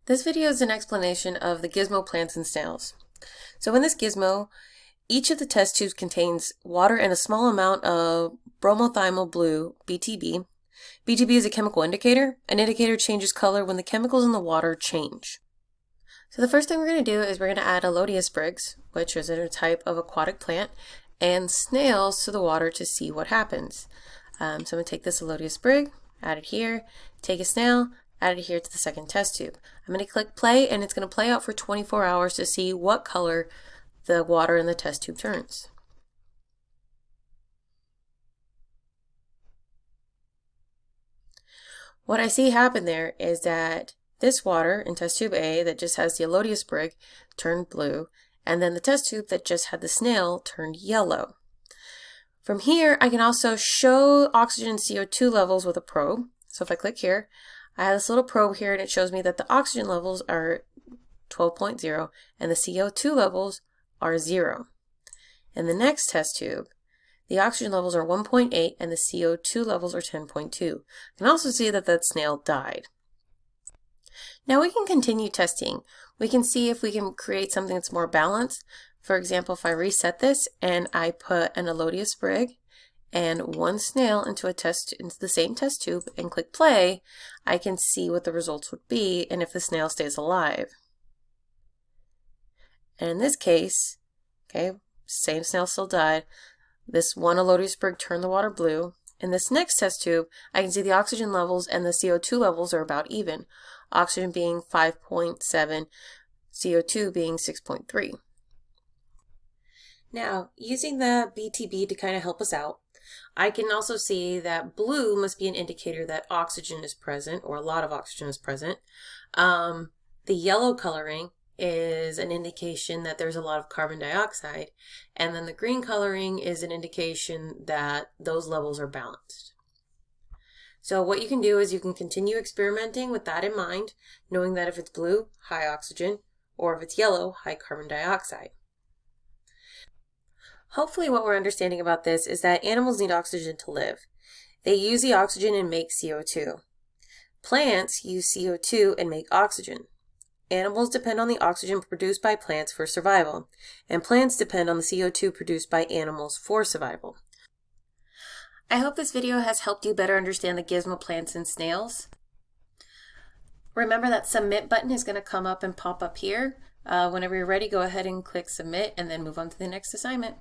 This video is an explanation of the Gizmo plants and snails. So in this Gizmo, each of the test tubes contains water and a small amount of bromothymol blue, BTB. BTB is a chemical indicator. An indicator changes color when the chemicals in the water change. So the first thing we're going to do is we're going to add Elodea sprigs, which is a type of aquatic plant, and snails to the water to see what happens. So I'm going to take this Elodea sprig, add it here, take a snail, add it here to the second test tube. I'm going to click play, and it's going to play out for 24 hours to see what color the water in the test tube turns. What I see happen there is that this water in test tube A that just has the Elodea sprig turned blue, and then the test tube that just had the snail turned yellow. From here, I can also show oxygen and CO2 levels with a probe. So if I click here, I have this little probe here, and it shows me that the oxygen levels are 12.0 and the CO2 levels are 0. In the next test tube, the oxygen levels are 1.8 and the CO2 levels are 10.2. You can also see that that snail died. Now we can continue testing. We can see if we can create something that's more balanced. For example, if I reset this and I put an Elodea sprig and one snail into the same test tube and click play, I can see what the results would be and if the snail stays alive. And in this case, okay, same snail still died. This one Elodea sprig turned the water blue. In this next test tube, I can see the oxygen levels and the CO2 levels are about even. Oxygen being 5.7, CO2 being 6.3. Now, using the BTB to kind of help us out, I can also see that blue must be an indicator that oxygen is present, or a lot of oxygen is present. The yellow coloring is an indication that there's a lot of carbon dioxide, and then the green coloring is an indication that those levels are balanced. So what you can do is you can continue experimenting with that in mind, knowing that if it's blue, high oxygen, or if it's yellow, high carbon dioxide. Hopefully what we're understanding about this is that animals need oxygen to live. They use the oxygen and make CO2. Plants use CO2 and make oxygen. Animals depend on the oxygen produced by plants for survival, and plants depend on the CO2 produced by animals for survival. I hope this video has helped you better understand the Gizmo plants and snails. Remember that submit button is going to come up and pop up here. Whenever you're ready, go ahead and click submit and then move on to the next assignment.